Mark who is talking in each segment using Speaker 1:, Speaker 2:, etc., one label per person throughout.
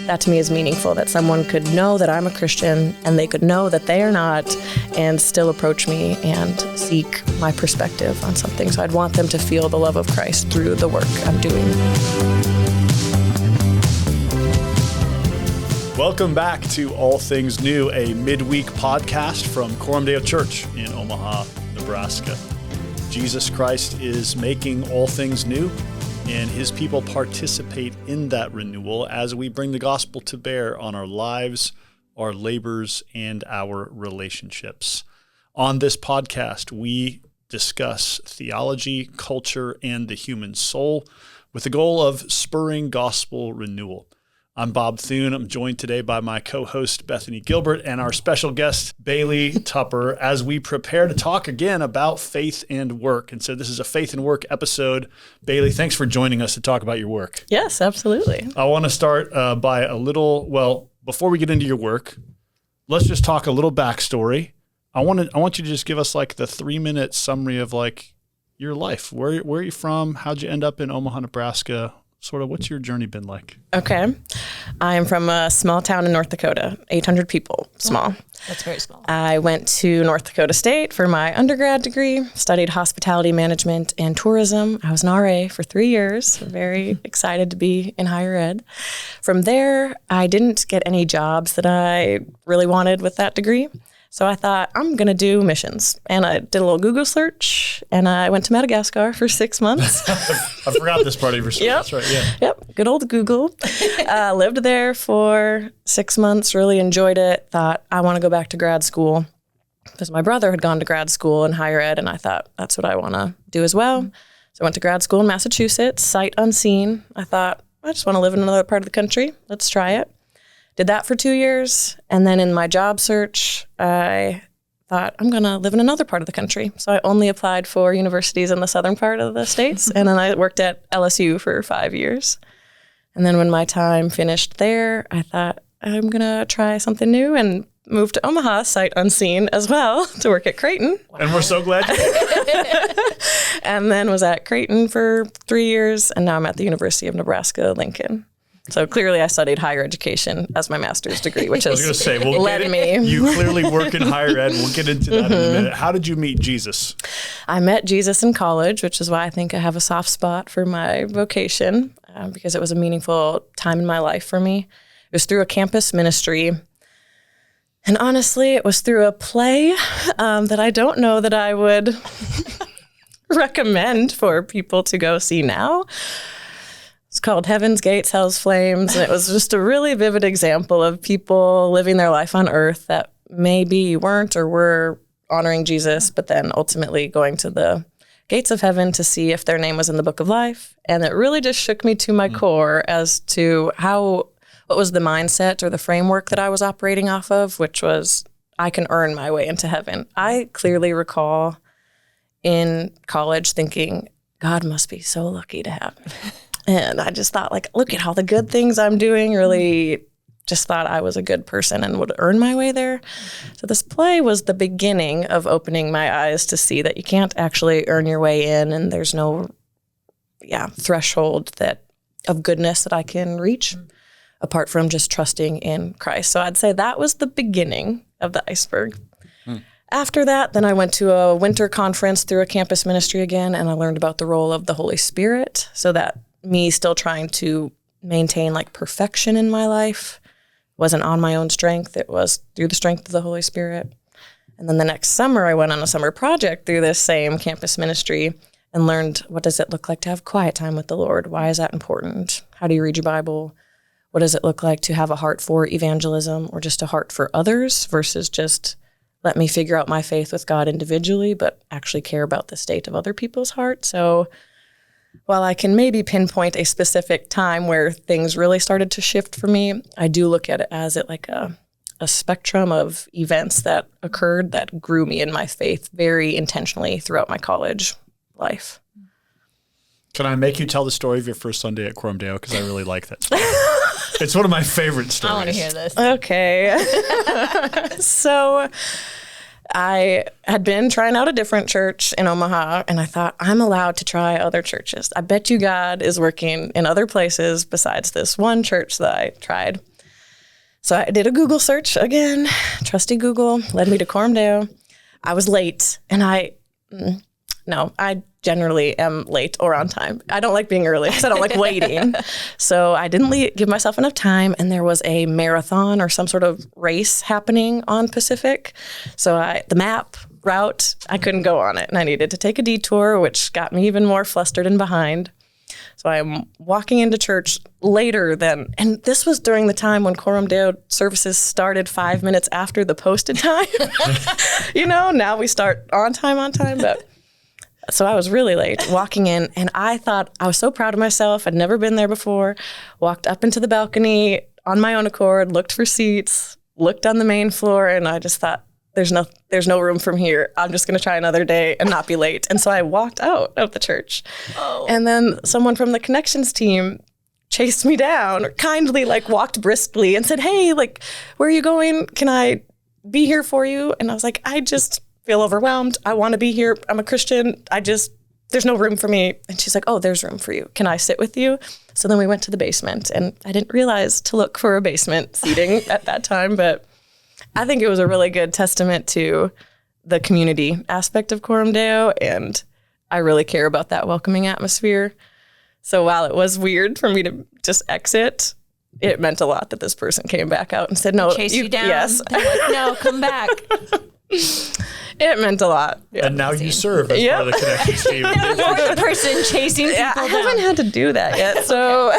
Speaker 1: that to me is meaningful, that someone could know that I'm a Christian and they could know that they are not and still approach me and seek my perspective on something. So I'd want them to feel the love of Christ through the work I'm doing.
Speaker 2: Welcome back to All Things New, a midweek podcast from Coram Church in Omaha, Nebraska. Jesus Christ is making all things new, and his people participate in that renewal as we bring the gospel to bear on our lives, our labors, and our relationships. On this podcast, we discuss theology, culture, and the human soul with the goal of spurring gospel renewal. I'm Bob Thune. I'm joined today by my co-host, Bethany Gilbert, and our special guest, Bailey Tupper, as we prepare to talk again about faith and work. And so this is a faith and work episode. Bailey, thanks for joining us to talk about your work.
Speaker 1: Yes, absolutely.
Speaker 2: I want to start by before we get into your work, let's just talk a little backstory. I want you to just give us like the 3-minute summary of like your life. Where are you from? How'd you end up in Omaha, Nebraska? Sort of, what's your journey been like?
Speaker 1: Okay. I am from a small town in North Dakota, 800 people, small.
Speaker 3: That's very small.
Speaker 1: I went to North Dakota State for my undergrad degree, studied hospitality management and tourism. I was an RA for 3 years, very excited to be in higher ed. From there, I didn't get any jobs that I really wanted with that degree. So I thought, I'm going to do missions. And I did a little Google search, and I went to Madagascar for 6 months.
Speaker 2: I forgot this part of your story.
Speaker 1: Yep.
Speaker 2: That's right, yeah.
Speaker 1: Yep, good old Google. Lived there for 6 months, really enjoyed it. Thought, I want to go back to grad school. Because my brother had gone to grad school in higher ed, and I thought, that's what I want to do as well. So I went to grad school in Massachusetts, sight unseen. I thought, I just want to live in another part of the country. Let's try it. Did that for 2 years, and then in my job search, I thought, I'm going to live in another part of the country. So I only applied for universities in the southern part of the states, and then I worked at LSU for 5 years. And then when my time finished there, I thought, I'm going to try something new, and moved to Omaha, sight unseen as well, to work at Creighton.
Speaker 2: Wow. And we're so glad you did.
Speaker 1: And then was at Creighton for 3 years, and now I'm at the University of Nebraska-Lincoln. So clearly I studied higher education as my master's degree, which has led me.
Speaker 2: You clearly work in higher ed. We'll get into that in a minute. How did you meet Jesus?
Speaker 1: I met Jesus in college, which is why I think I have a soft spot for my vocation, because it was a meaningful time in my life for me. It was through a campus ministry. And honestly, it was through a play that I don't know that I would recommend for people to go see now. It's called Heaven's Gates, Hell's Flames. And it was just a really vivid example of people living their life on earth that maybe weren't or were honoring Jesus, but then ultimately going to the gates of heaven to see if their name was in the book of life. And it really just shook me to my core as to what was the mindset or the framework that I was operating off of, which was, I can earn my way into heaven. I clearly recall in college thinking, God must be so lucky to have me. And I just thought, like, look at all the good things I'm doing, really just thought I was a good person and would earn my way there. So this play was the beginning of opening my eyes to see that you can't actually earn your way in, and there's no threshold of goodness that I can reach apart from just trusting in Christ. So I'd say that was the beginning of the iceberg. After that, then I went to a winter conference through a campus ministry again, and I learned about the role of the Holy Spirit, so that me still trying to maintain like perfection in my life wasn't on my own strength. It was through the strength of the Holy Spirit. And then the next summer, I went on a summer project through this same campus ministry and learned, what does it look like to have quiet time with the Lord? Why is that important? How do you read your Bible? What does it look like to have a heart for evangelism or just a heart for others versus just let me figure out my faith with God individually, but actually care about the state of other people's hearts? So while I can maybe pinpoint a specific time where things really started to shift for me, I do look at it as like a spectrum of events that occurred that grew me in my faith very intentionally throughout my college life.
Speaker 2: Can I make you tell the story of your first Sunday at Coram? Because I really like that story. It's one of my favorite stories.
Speaker 3: I want to hear this.
Speaker 1: Okay. So I had been trying out a different church in Omaha, and I thought, I'm allowed to try other churches. I bet you God is working in other places besides this one church that I tried. So I did a Google search again. Trusty Google led me to Coram Deo. I was late, and I generally am late or on time. I don't like being early because I don't like waiting. So I didn't give myself enough time, and there was a marathon or some sort of race happening on Pacific. So the map route, I couldn't go on it, and I needed to take a detour, which got me even more flustered and behind. So I'm walking into church later and this was during the time when Coram Deo services started 5 minutes after the posted time. Now we start on time, but so I was really late walking in, and I thought I was so proud of myself. I'd never been there before. Walked up into the balcony on my own accord, looked for seats, looked on the main floor, and I just thought, there's no room from here. I'm just going to try another day and not be late. And so I walked out of the church. Oh. And then someone from the connections team chased me down, kindly walked briskly and said, "Hey, where are you going? Can I be here for you?" And I was like, "I just feel overwhelmed. I want to be here. I'm a Christian. There's no room for me." And she's like, "Oh, there's room for you. Can I sit with you?" So then we went to the basement, and I didn't realize to look for a basement seating at that time, but I think it was a really good testament to the community aspect of Coram Deo, and I really care about that welcoming atmosphere. So while it was weird for me to just exit, it meant a lot that this person came back out and said, "No,
Speaker 3: chase you down."
Speaker 1: Yes,
Speaker 3: "No, come back."
Speaker 1: It meant a lot. Yeah.
Speaker 2: And now you serve as part of the connections team.
Speaker 3: You're the person chasing people down.
Speaker 1: I haven't had to do that yet, so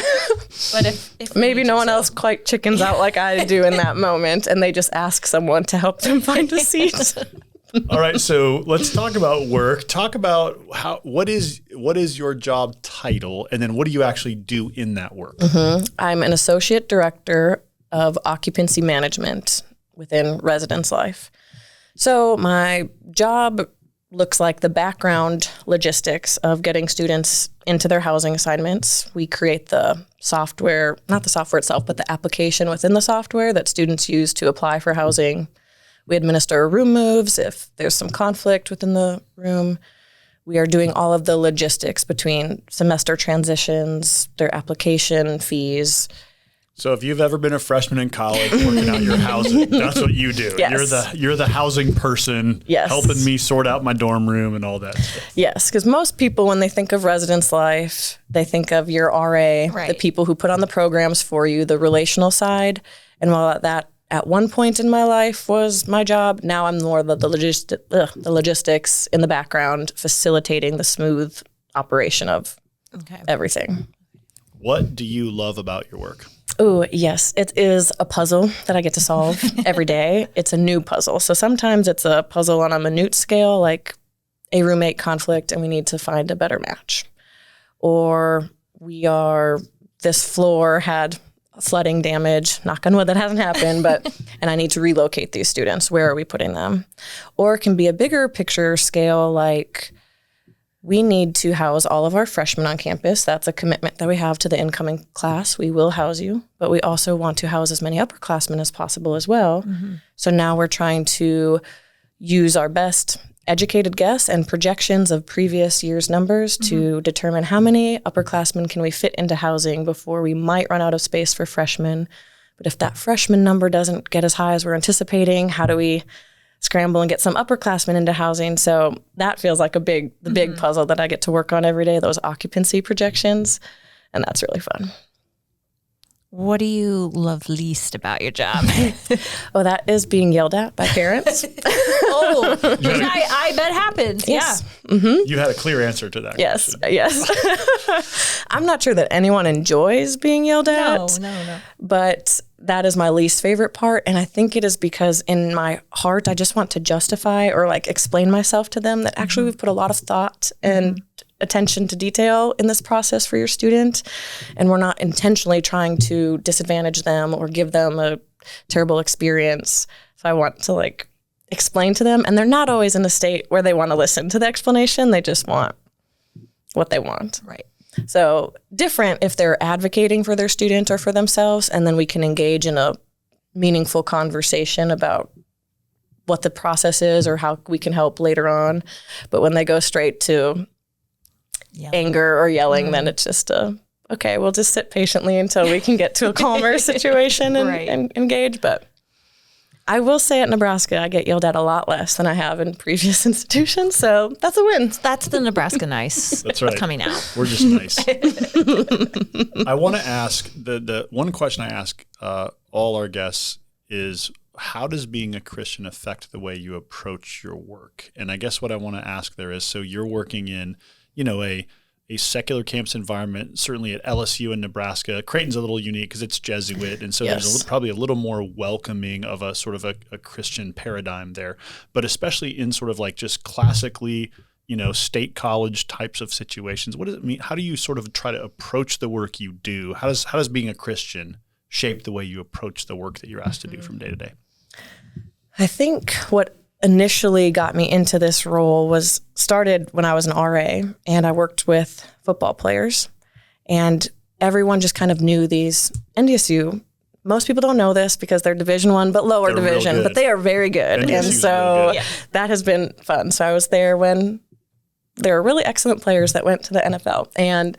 Speaker 3: but if
Speaker 1: maybe no one else quite chickens out like I do in that moment, and they just ask someone to help them find a seat.
Speaker 2: All right, so let's talk about work. Talk about what is your job title, and then what do you actually do in that work?
Speaker 1: Mm-hmm. I'm an associate director of occupancy management within residence life. So my job looks like the background logistics of getting students into their housing assignments. We create the software, not the software itself, but the application within the software that students use to apply for housing. We administer room moves if there's some conflict within the room. We are doing all of the logistics between semester transitions, their application fees.
Speaker 2: So if you've ever been a freshman in college working out your housing, that's what you do.
Speaker 1: Yes.
Speaker 2: You're the housing person,
Speaker 1: yes,
Speaker 2: helping me sort out my dorm room and all that stuff.
Speaker 1: Yes, because most people, when they think of residence life, they think of your RA, right, the people who put on the programs for you, the relational side. And while that at one point in my life was my job, now I'm more the logistics in the background, facilitating the smooth operation of everything.
Speaker 2: What do you love about your work?
Speaker 1: Oh, yes. It is a puzzle that I get to solve every day. It's a new puzzle. So sometimes it's a puzzle on a minute scale, like a roommate conflict and we need to find a better match. Or this floor had flooding damage, knock on wood, that hasn't happened, and I need to relocate these students. Where are we putting them? Or it can be a bigger picture scale, like we need to house all of our freshmen on campus. That's a commitment that we have to the incoming class. We will house you, but we also want to house as many upperclassmen as possible as well. Mm-hmm. So now we're trying to use our best educated guess and projections of previous year's numbers to determine how many upperclassmen can we fit into housing before we might run out of space for freshmen. But if that freshman number doesn't get as high as we're anticipating, how do we scramble and get some upperclassmen into housing? So that feels like the big puzzle that I get to work on every day, those occupancy projections, and that's really fun.
Speaker 3: What do you love least about your job?
Speaker 1: Oh, that is being yelled at by parents.
Speaker 3: I bet happens.
Speaker 1: Yes.
Speaker 3: Yeah.
Speaker 1: Mm-hmm.
Speaker 2: You had a clear answer to that.
Speaker 1: Yes.
Speaker 2: question.
Speaker 1: Yes. I'm not sure that anyone enjoys being yelled at.
Speaker 3: No.
Speaker 1: But that is my least favorite part. And I think it is because in my heart, I just want to justify or explain myself to them that actually we've put a lot of thought and attention to detail in this process for your student. And we're not intentionally trying to disadvantage them or give them a terrible experience. So I want to explain to them. And they're not always in a state where they want to listen to the explanation. They just want what they want.
Speaker 3: Right.
Speaker 1: So different if they're advocating for their student or for themselves, and then we can engage in a meaningful conversation about what the process is or how we can help later on. But when they go straight to anger or yelling, then it's just a okay, we'll just sit patiently until we can get to a calmer situation and engage. But I will say at Nebraska, I get yelled at a lot less than I have in previous institutions. So that's a win.
Speaker 3: That's the Nebraska nice.
Speaker 2: That's right.
Speaker 3: Coming out.
Speaker 2: We're just nice. I want to ask, the one question I ask all our guests is, how does being a Christian affect the way you approach your work? And I guess what I want to ask there is, so you're working in, a secular campus environment, certainly at LSU in Nebraska. Creighton's a little unique because it's Jesuit, and so there's probably a little more welcoming of a sort of a Christian paradigm there. But especially in sort of like just classically, state college types of situations, what does it mean? How do you sort of try to approach the work you do? How does being a Christian shape the way you approach the work that you're asked to do from day to day?
Speaker 1: I think what initially got me into this role was started when I was an RA, and I worked with football players, and everyone just kind of knew these. NDSU, most people don't know this because they're Division I, but lower division, but they are very good.
Speaker 2: NDSU's
Speaker 1: and so
Speaker 2: really
Speaker 1: that has been fun. So I was there when there were really excellent players that went to the NFL,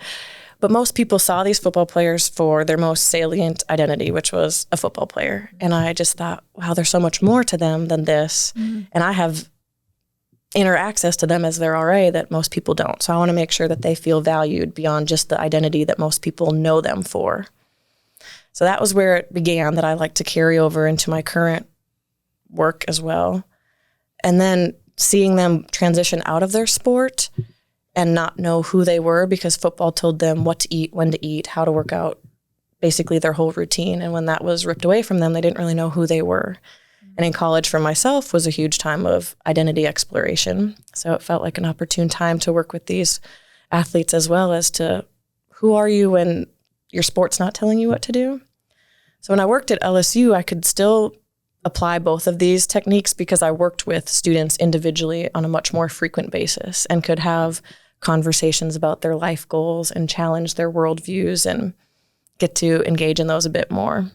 Speaker 1: but most people saw these football players for their most salient identity, which was a football player. And I just thought, wow, there's so much more to them than this. Mm-hmm. And I have inner access to them as their RA that most people don't. So I want to make sure that they feel valued beyond just the identity that most people know them for. So that was where it began, that I like to carry over into my current work as well. And then seeing them transition out of their sport and not know who they were because football told them what to eat, when to eat, how to work out, basically their whole routine. And when that was ripped away from them, they didn't really know who they were. And in college for myself was a huge time of identity exploration. So it felt like an opportune time to work with these athletes as well as to who are you when your sport's not telling you what to do. So when I worked at LSU, I could still apply both of these techniques because I worked with students individually on a much more frequent basis and could have conversations about their life goals and challenge their worldviews and get to engage in those a bit more.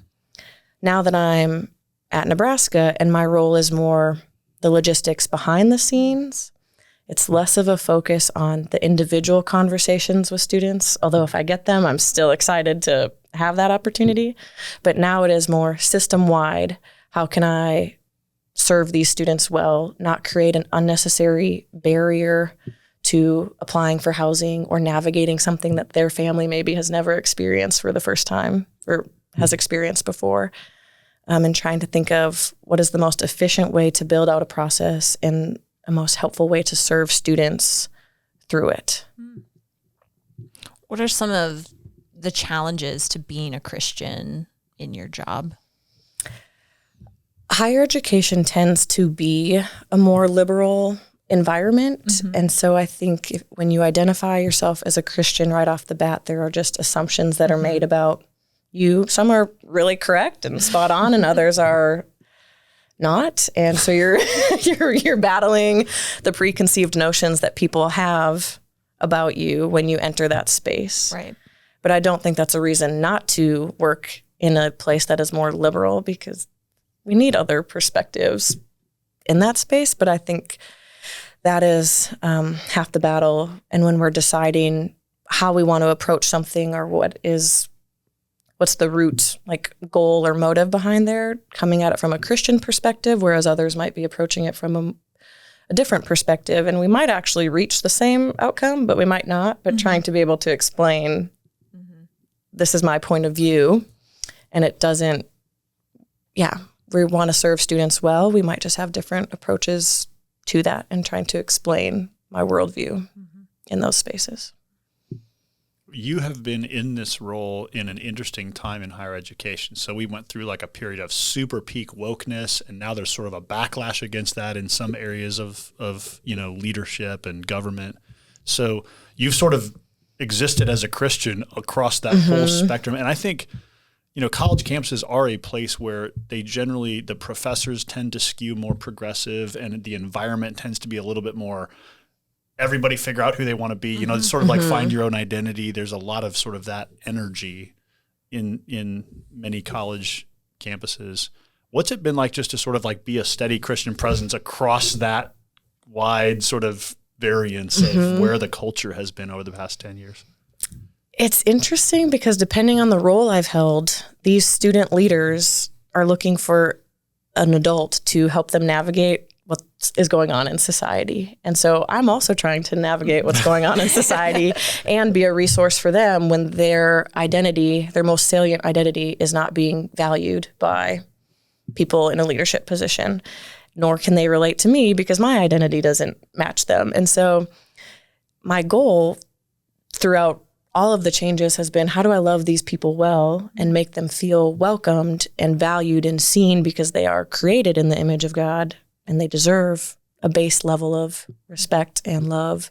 Speaker 1: Now that I'm at Nebraska and my role is more the logistics behind the scenes, it's less of a focus on the individual conversations with students, although if I get them, I'm still excited to have that opportunity. But now it is more system-wide. How can I serve these students well, not create an unnecessary barrier to applying for housing or navigating something that their family maybe has never experienced for the first time or has experienced before, and trying to think of what is the most efficient way to build out a process and a most helpful way to serve students through it.
Speaker 3: What are some of the challenges to being a Christian in your job?
Speaker 1: Higher education tends to be a more liberal environment. Mm-hmm. And so I think when you identify yourself as a Christian right off the bat, there are just assumptions that are made about you. Some are really correct and spot on, and others are not. And so you're battling the preconceived notions that people have about you when you enter that space.
Speaker 3: Right.
Speaker 1: But I don't think that's a reason not to work in a place that is more liberal, because we need other perspectives in that space. But I think that is half the battle. And when we're deciding how we want to approach something or what's the root goal or motive behind there, coming at it from a Christian perspective, whereas others might be approaching it from a different perspective. And we might actually reach the same outcome, but we might not. But trying to be able to explain, this is my point of view, and it doesn't, we want to serve students well. We might just have different approaches to that and trying to explain my worldview in those spaces.
Speaker 2: You have been in this role in an interesting time in higher education. So we went through a period of super peak wokeness, and now there's sort of a backlash against that in some areas of leadership and government. So you've sort of existed as a Christian across that whole spectrum. And I think, college campuses are a place where the professors tend to skew more progressive, and the environment tends to be a little bit more everybody figure out who they want to be. It's sort of find your own identity. There's a lot of sort of that energy in many college campuses. What's it been like just to sort of be a steady Christian presence across that wide sort of variance of where the culture has been over the past 10 years?
Speaker 1: It's interesting because depending on the role I've held, these student leaders are looking for an adult to help them navigate what is going on in society. And so I'm also trying to navigate what's going on in society and be a resource for them when their identity, their most salient identity, is not being valued by people in a leadership position, nor can they relate to me because my identity doesn't match them. And so my goal throughout all of the changes has been, how do I love these people well and make them feel welcomed and valued and seen because they are created in the image of God and they deserve a base level of respect and love,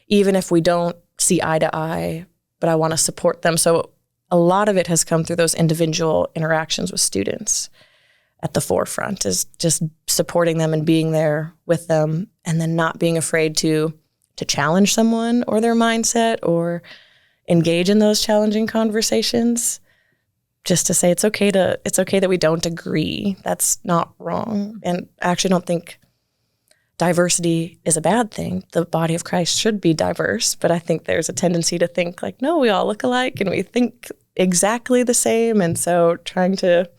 Speaker 1: even if we don't see eye to eye, but I want to support them. So a lot of it has come through those individual interactions with students at the forefront, is just supporting them and being there with them, and then not being afraid to challenge someone or their mindset or engage in those challenging conversations, just to say it's okay that we don't agree. That's not wrong. And I actually don't think diversity is a bad thing. The body of Christ should be diverse, but I think there's a tendency to think like, no, we all look alike and we think exactly the same. And so trying to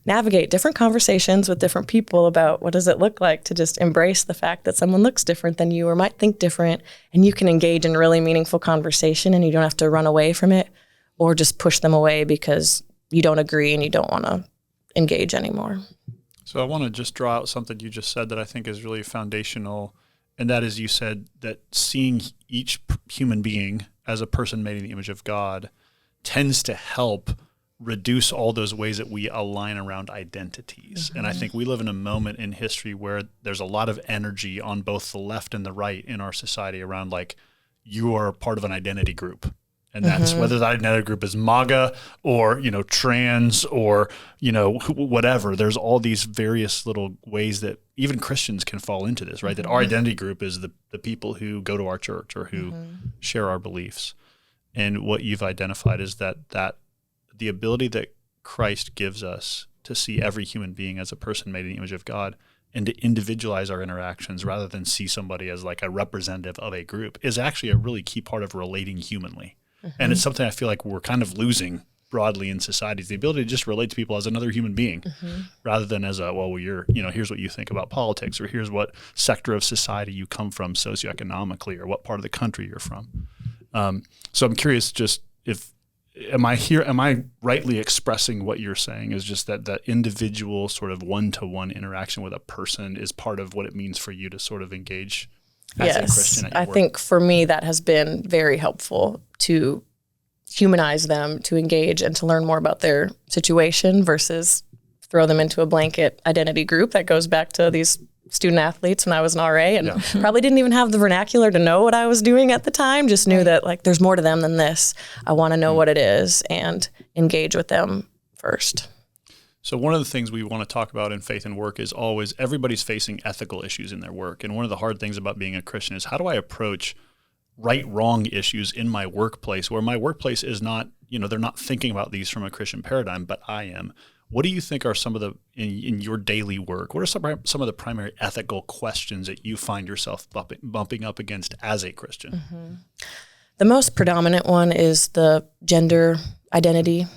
Speaker 1: navigate different conversations with different people about what does it look like to just embrace the fact that someone looks different than you or might think different, and you can engage in really meaningful conversation and you don't have to run away from it or just push them away because you don't agree and you don't want to engage anymore.
Speaker 2: So I want to just draw out something you just said that I think is really foundational, and that is, you said that seeing each human being as a person made in the image of God tends to help reduce all those ways that we align around identities. Mm-hmm. And I think we live in a moment in history where there's a lot of energy on both the left and the right in our society around like, you are part of an identity group. And that's whether that identity group is MAGA or, trans or, whatever. There's all these various little ways that even Christians can fall into this, right? That our identity group is the people who go to our church or who share our beliefs. And what you've identified is that the ability that Christ gives us to see every human being as a person made in the image of God and to individualize our interactions rather than see somebody as like a representative of a group is actually a really key part of relating humanly. And it's something I feel like we're kind of losing broadly in society, is the ability to just relate to people as another human being rather than as here's what you think about politics, or here's what sector of society you come from socioeconomically, or what part of the country you're from. So I'm curious, just am I rightly expressing what you're saying is just that individual sort of one-to-one interaction with a person is part of what it means for you to sort of engage as a Christian at your work? I
Speaker 1: think for me that has been very helpful to humanize them, to engage and to learn more about their situation versus throw them into a blanket identity group that goes back to these student athletes when I was an RA and probably didn't even have the vernacular to know what I was doing at the time, just knew that like there's more to them than this. I want to know what it is and engage with them first.
Speaker 2: So one of the things we want to talk about in faith and work is always everybody's facing ethical issues in their work. And one of the hard things about being a Christian is, how do I approach right-wrong issues in my workplace, where my workplace is not, they're not thinking about these from a Christian paradigm, but I am. What do you think are some of the, in your daily work, what are some of the primary ethical questions that you find yourself bumping up against as a Christian?
Speaker 1: The most predominant one is the gender identity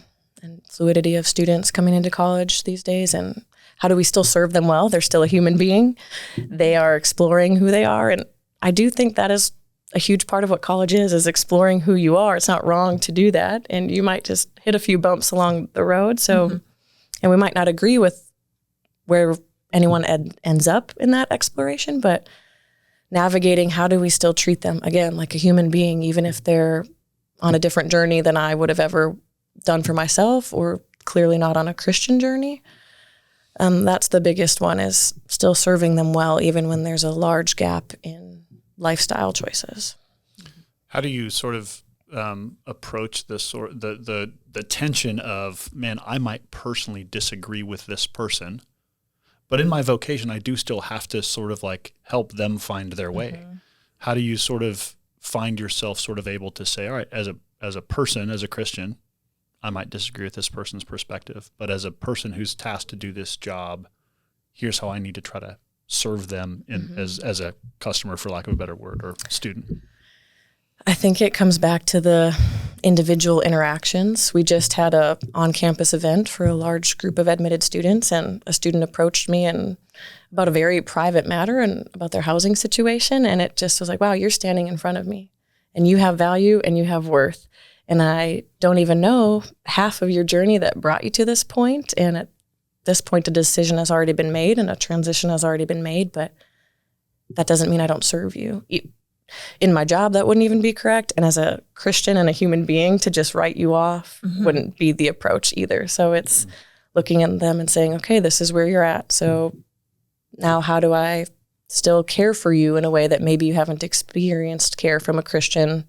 Speaker 1: and fluidity of students coming into college these days, and how do we still serve them well? They're still a human being. They are exploring who they are, and I do think that is a huge part of what college is exploring who you are. It's not wrong to do that, and you might just hit a few bumps along the road. So, and we might not agree with where anyone ends up in that exploration, but navigating how do we still treat them, again, like a human being, even if they're on a different journey than I would have ever done for myself, or clearly not on a Christian journey. That's the biggest one, is still serving them well, even when there's a large gap in lifestyle choices.
Speaker 2: How do you sort of approach this the tension of, man, I might personally disagree with this person, but in my vocation, I do still have to sort of like help them find their way. How do you sort of find yourself sort of able to say, all right, as a person, as a Christian, I might disagree with this person's perspective, but as a person who's tasked to do this job, here's how I need to try to serve them as a customer, for lack of a better word, or student?
Speaker 1: I think it comes back to the individual interactions. We just had a on-campus event for a large group of admitted students, and a student approached me and about a very private matter and about their housing situation. And it just was like, wow, you're standing in front of me and you have value and you have worth. And I don't even know half of your journey that brought you to this point. And at this point, a decision has already been made and a transition has already been made, but that doesn't mean I don't serve you. In my job, that wouldn't even be correct. And as a Christian and a human being, to just write you off wouldn't be the approach either. So it's looking at them and saying, okay, this is where you're at. So now how do I still care for you in a way that maybe you haven't experienced care from a Christian,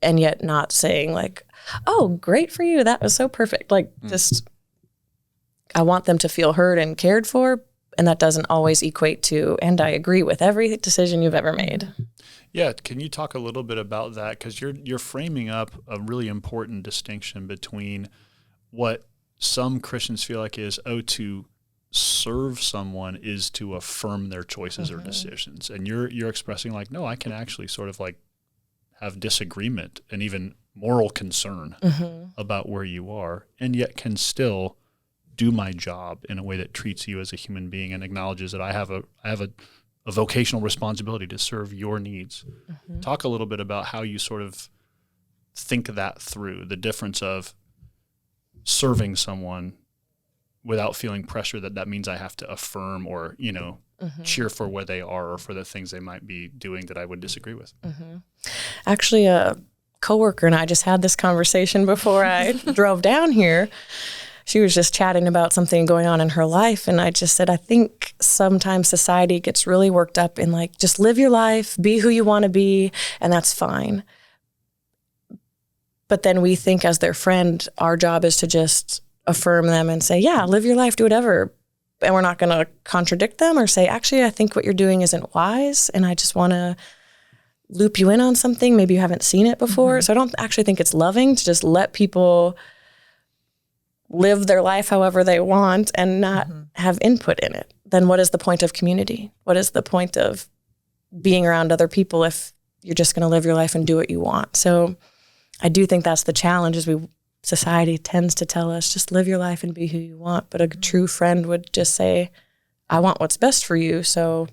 Speaker 1: and yet not saying like, oh, great for you. That was so perfect. Like just, I want them to feel heard and cared for. And that doesn't always equate to, and I agree with every decision you've ever made.
Speaker 2: Yeah, can you talk a little bit about that? Because you're framing up a really important distinction between what some Christians feel like is, to serve someone is to affirm their choices or decisions. And you're expressing like, no, I can actually sort of like have disagreement and even moral concern about where you are, and yet can still do my job in a way that treats you as a human being and acknowledges that I have a vocational responsibility to serve your needs. Talk a little bit about how you sort of think that through, the difference of serving someone without feeling pressure that means I have to affirm or, cheer for where they are or for the things they might be doing that I would disagree with.
Speaker 1: Actually, a coworker and I just had this conversation before I drove down here. She was just chatting about something going on in her life. And I just said, I think sometimes society gets really worked up in like, just live your life, be who you want to be, and that's fine. But then we think as their friend, our job is to just affirm them and say, yeah, live your life, do whatever. And we're not going to contradict them or say, actually, I think what you're doing isn't wise. And I just want to loop you in on something. Maybe you haven't seen it before. So I don't actually think it's loving to just let people live their life however they want and not have input in it. Then what is the point of community? What is the point of being around other people if you're just going to live your life and do what you want? So I do think that's the challenge, is society tends to tell us just live your life and be who you want. But a true friend would just say, I want what's best for you. So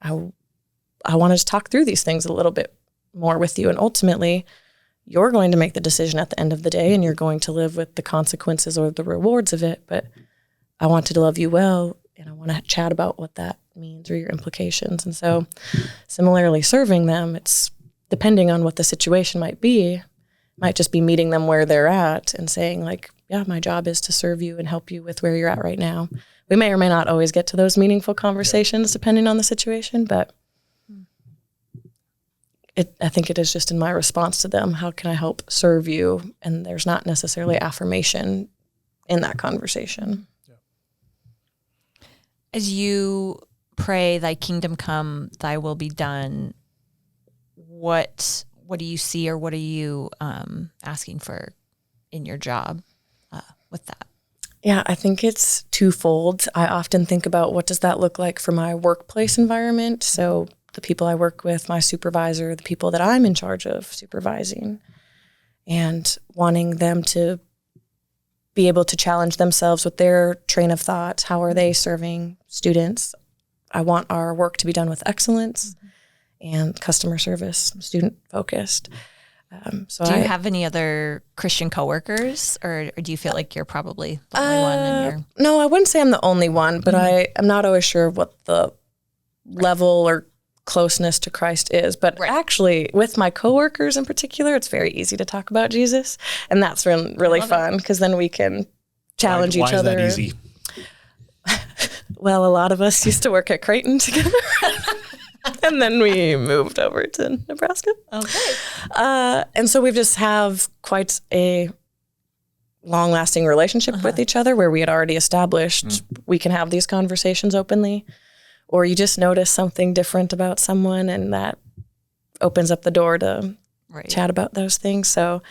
Speaker 1: I want to talk through these things a little bit more with you. And ultimately, you're going to make the decision at the end of the day, and you're going to live with the consequences or the rewards of it. But I want to love you well, and I want to chat about what that means or your implications. And so similarly, serving them, it's depending on what the situation might be, might just be meeting them where they're at and saying like, yeah, my job is to serve you and help you with where you're at right now. We may or may not always get to those meaningful conversations depending on the situation, but I think it is just in my response to them, how can I help serve you? And there's not necessarily affirmation in that conversation.
Speaker 3: As you pray, thy kingdom come, thy will be done, what do you see, or what are you asking for in your job with that?
Speaker 1: Yeah, I think it's twofold. I often think about what does that look like for my workplace environment. So the people I work with, my supervisor, the people that I'm in charge of supervising, and wanting them to be able to challenge themselves with their train of thought. How are they serving students? I want our work to be done with excellence and customer service, student focused. So
Speaker 3: do you have any other Christian coworkers, or do you feel like you're probably the only one in your...
Speaker 1: No, I wouldn't say I'm the only one, but I'm not always sure what the level or closeness to Christ is. But actually, with my coworkers in particular, it's very easy to talk about Jesus. And that's really fun, because then we can challenge each other.
Speaker 2: Why is that easy?
Speaker 1: Well, a lot of us used to work at Creighton together. And then we moved over to Nebraska.
Speaker 3: Okay.
Speaker 1: And so we just have quite a long-lasting relationship with each other, where we had already established we can have these conversations openly. Or you just notice something different about someone, and that opens up the door to chat about those things. So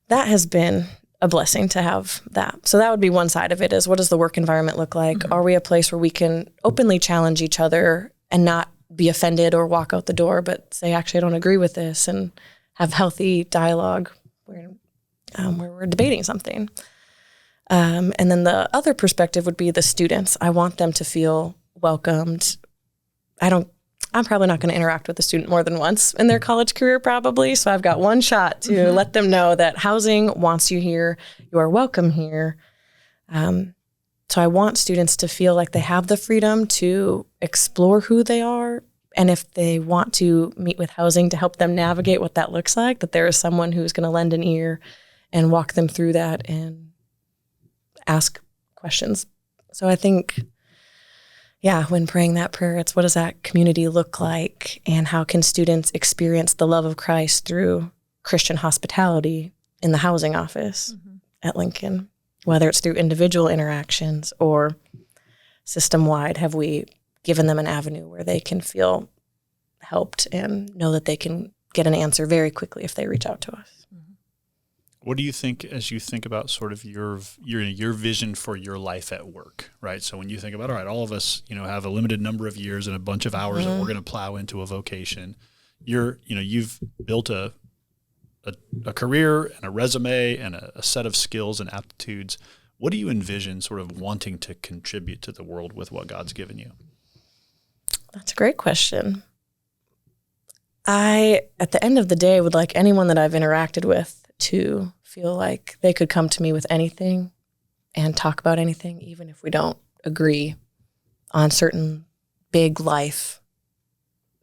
Speaker 1: that has been a blessing to have that. So that would be one side of it, is what does the work environment look like? Are we a place where we can openly challenge each other and not be offended or walk out the door, but say, actually, I don't agree with this, and have healthy dialogue where we're debating something. And then the other perspective would be the students. I want them to feel welcomed. I'm probably not going to interact with a student more than once in their college career, probably. So I've got one shot to let them know that housing wants you here. You are welcome here. So I want students to feel like they have the freedom to explore who they are. And if they want to meet with housing to help them navigate what that looks like, that there is someone who's going to lend an ear and walk them through that and ask questions. So I think, when praying that prayer, it's what does that community look like, and how can students experience the love of Christ through Christian hospitality in the housing office at Lincoln, whether it's through individual interactions or system-wide. Have we given them an avenue where they can feel helped and know that they can get an answer very quickly if they reach out to us?
Speaker 2: What do you think as you think about sort of your vision for your life at work, right? So when you think about, all right, all of us, have a limited number of years and a bunch of hours that we're going to plow into a vocation. You've built a career and a resume and a set of skills and aptitudes. What do you envision sort of wanting to contribute to the world with what God's given you?
Speaker 1: That's a great question. I, at the end of the day, would like anyone that I've interacted with to feel like they could come to me with anything and talk about anything, even if we don't agree on certain big life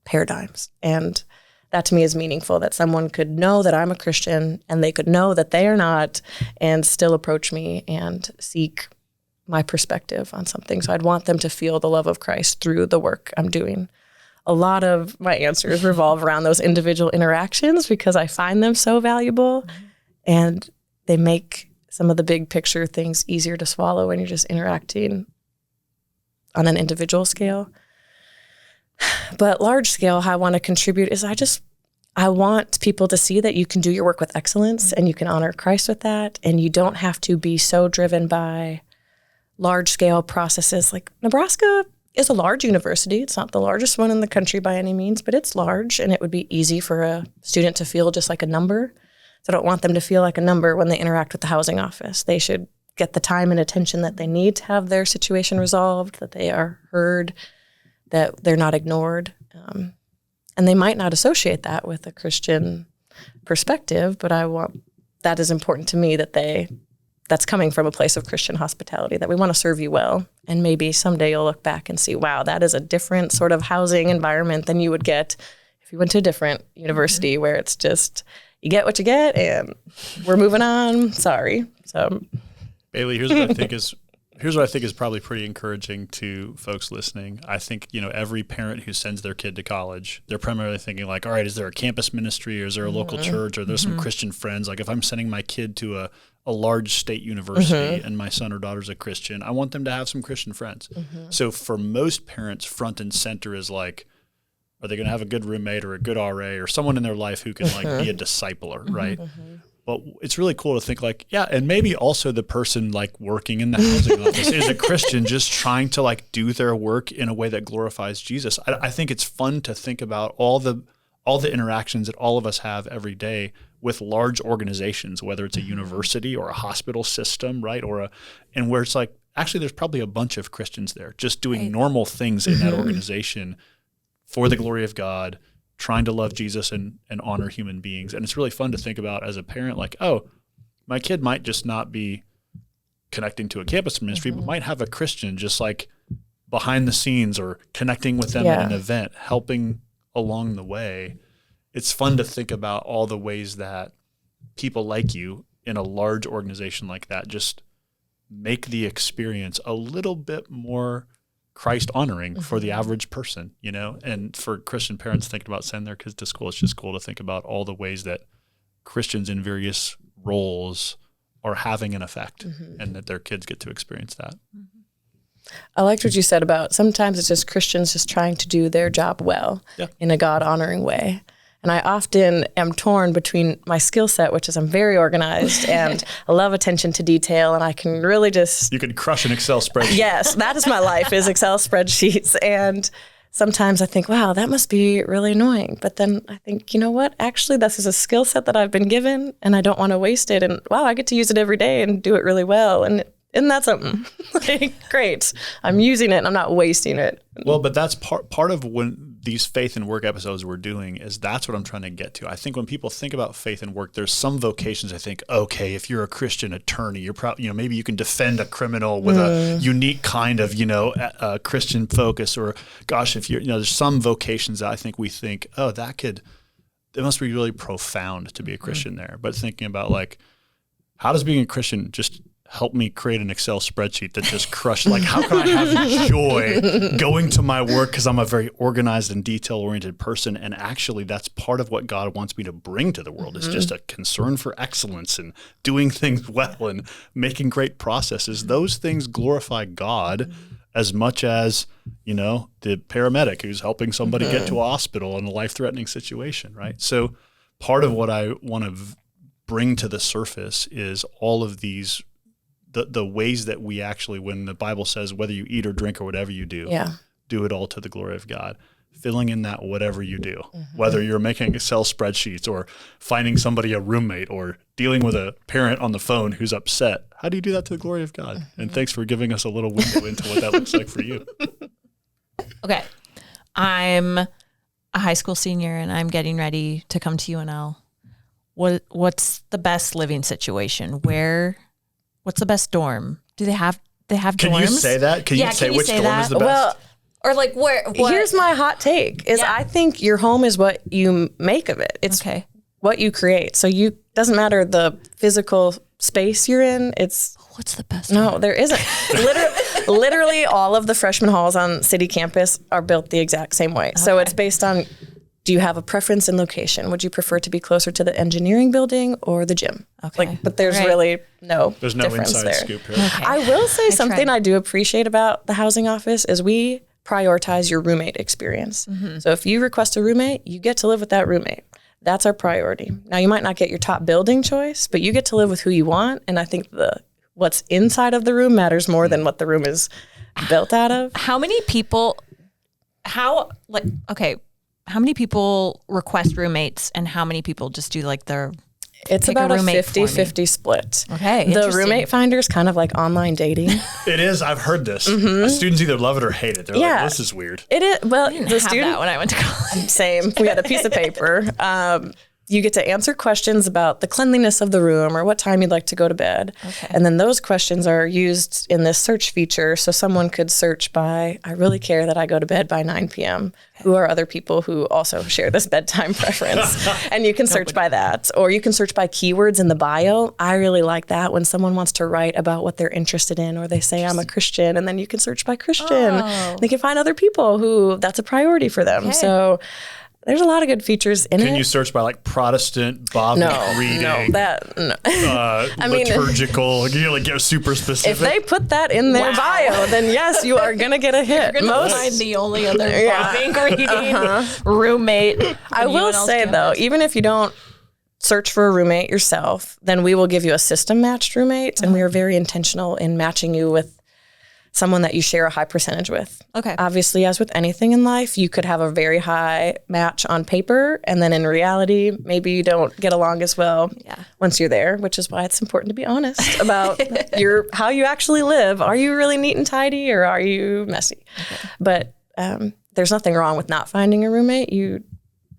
Speaker 1: paradigms. And that to me is meaningful, that someone could know that I'm a Christian and they could know that they are not and still approach me and seek my perspective on something. So I'd want them to feel the love of Christ through the work I'm doing. A lot of my answers revolve around those individual interactions because I find them so valuable, and they make some of the big picture things easier to swallow when you're just interacting on an individual scale. But large scale, how I want to contribute is I want people to see that you can do your work with excellence and you can honor Christ with that, and you don't have to be so driven by large scale processes. Like Nebraska is a large university. It's not the largest one in the country by any means, but it's large, and it would be easy for a student to feel just like a number. So I don't want them to feel like a number when they interact with the housing office. They should get the time and attention that they need to have their situation resolved, that they are heard, that they're not ignored. And they might not associate that with a Christian perspective, but that is important to me, that's coming from a place of Christian hospitality, that we want to serve you well. And maybe someday you'll look back and see, wow, that is a different sort of housing environment than you would get if you went to a different university where it's just, you get what you get and we're moving on. Sorry. So,
Speaker 2: Bailey, here's what I think is probably pretty encouraging to folks listening. I think, every parent who sends their kid to college, they're primarily thinking like, all right, is there a campus ministry, or is there a local church, or there's some Christian friends? Like if I'm sending my kid to a large state university and my son or daughter's a Christian, I want them to have some Christian friends. So for most parents, front and center is like, are they going to have a good roommate or a good RA or someone in their life who can like be a discipler, right? But it's really cool to think like, and maybe also the person like working in the housing office is a Christian just trying to like do their work in a way that glorifies Jesus. I think it's fun to think about all the interactions that all of us have every day with large organizations, whether it's a university or a hospital system, right? And where it's like, actually there's probably a bunch of Christians there just doing normal things in that organization for the glory of God, trying to love Jesus and honor human beings. And it's really fun to think about as a parent, like, oh, my kid might just not be connecting to a campus ministry, but might have a Christian just like behind the scenes or connecting with them at an event, helping along the way. It's fun to think about all the ways that people like you in a large organization like that just make the experience a little bit more Christ honoring for the average person, and for Christian parents thinking about sending their kids to school, it's just cool to think about all the ways that Christians in various roles are having an effect and that their kids get to experience that.
Speaker 1: I liked what you said about sometimes it's just Christians just trying to do their job well in a God honoring way. And I often am torn between my skill set, which is I'm very organized and I love attention to detail, and I can really just...
Speaker 2: You can crush an Excel spreadsheet.
Speaker 1: Yes, that is my life, is Excel spreadsheets. And sometimes I think, wow, that must be really annoying. But then I think, you know what? Actually, this is a skill set that I've been given and I don't want to waste it. And wow, I get to use it every day and do it really well. And isn't that something? Like, great. I'm using it and I'm not wasting it.
Speaker 2: Well, but that's part of when these faith and work episodes we're doing is that's what I'm trying to get to. I think when people think about faith and work, there's some vocations I think, okay, if you're a Christian attorney, you're probably, maybe you can defend a criminal with a unique kind of, Christian focus, or gosh, if you're, there's some vocations that I think we think, oh, it must be really profound to be a Christian there. But thinking about like, how does being a Christian just help me create an Excel spreadsheet that just crushed, like how can I have joy going to my work because I'm a very organized and detail-oriented person, and actually that's part of what God wants me to bring to the world is just a concern for excellence and doing things well and making great processes. Those things glorify God as much as, the paramedic who's helping somebody get to a hospital in a life-threatening situation, right? So part of what I want to bring to the surface is all of these the ways that we actually, when the Bible says whether you eat or drink or whatever you do, do it all to the glory of God. Filling in that whatever you do, whether you're making Excel spreadsheets or finding somebody a roommate or dealing with a parent on the phone who's upset. How do you do that to the glory of God? And thanks for giving us a little window into what that looks like for you.
Speaker 3: Okay. I'm a high school senior and I'm getting ready to come to UNL. What's the best living situation? What's the best dorm? Do they have dorms?
Speaker 2: Can you say that? Can you say which dorm is the best?
Speaker 1: Well,
Speaker 3: or like where?
Speaker 1: Here's my hot take: I think your home is what you make of it. It's what you create. So doesn't matter the physical space you're in. It's
Speaker 3: what's the best?
Speaker 1: No, there isn't. Literally, all of the freshman halls on city campus are built the exact same way. Okay. So it's based on. Do you have a preference in location? Would you prefer to be closer to the engineering building or the gym? Okay. But there's really there's no
Speaker 2: inside
Speaker 1: there.
Speaker 2: Scoop here.
Speaker 1: Okay. I will say something I do appreciate about the housing office is we prioritize your roommate experience. So if you request a roommate, you get to live with that roommate. That's our priority. Now, you might not get your top building choice, but you get to live with who you want. And I think what's inside of the room matters more than what the room is built out of.
Speaker 3: How many people request roommates and how many people just do like their
Speaker 1: It's about a 50-50 split.
Speaker 3: Okay.
Speaker 1: The roommate finder is kind of like online dating.
Speaker 2: It is. I've heard this. Students either love it or hate it. They're like, this is weird.
Speaker 1: It is. Well,
Speaker 3: I didn't have that when I went to college.
Speaker 1: Same. We had a piece of paper. You get to answer questions about the cleanliness of the room or what time you'd like to go to bed. Okay. And then those questions are used in this search feature. So someone could search by, I really care that I go to bed by 9 p.m. Who are other people who also share this bedtime preference? And you can search by that. Or you can search by keywords in the bio. I really like that when someone wants to write about what they're interested in, or they say, I'm a Christian, and then you can search by Christian. They can find other people who that's a priority for them. Okay. So there's a lot of good features in it. Can
Speaker 2: you search by like Protestant, Bible reading? Liturgical. You like get super specific.
Speaker 1: If they put that in their bio, then yes, you are gonna get a hit.
Speaker 3: You're gonna find the only other Bible reading roommate.
Speaker 1: I will say though, even if you don't search for a roommate yourself, then we will give you a system matched roommate, and we are very intentional in matching you with someone that you share a high percentage with. Okay. Obviously, as with anything in life, you could have a very high match on paper, and then in reality, maybe you don't get along as well once you're there, which is why it's important to be honest about how you actually live. Are you really neat and tidy, or are you messy? Okay. But there's nothing wrong with not finding a roommate. You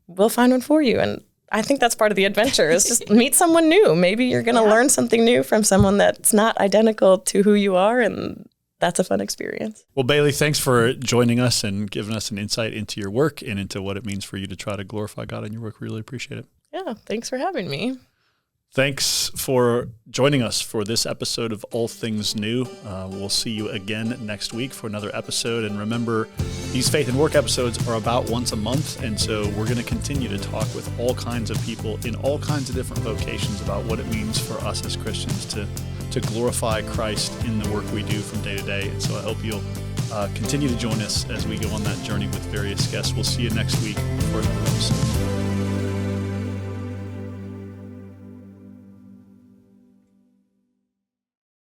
Speaker 1: will find one for you, and I think that's part of the adventure is just meet someone new. Maybe you're going to learn something new from someone that's not identical to who you are, and that's a fun experience.
Speaker 2: Well, Bailey, thanks for joining us and giving us an insight into your work and into what it means for you to try to glorify God in your work. Really appreciate it.
Speaker 1: Yeah, thanks for having me.
Speaker 2: Thanks for joining us for this episode of All Things New. We'll see you again next week for another episode. And remember, these Faith and Work episodes are about once a month. And so we're going to continue to talk with all kinds of people in all kinds of different vocations about what it means for us as Christians to glorify Christ in the work we do from day to day. And so I hope you'll continue to join us as we go on that journey with various guests. We'll see you next week for another episode.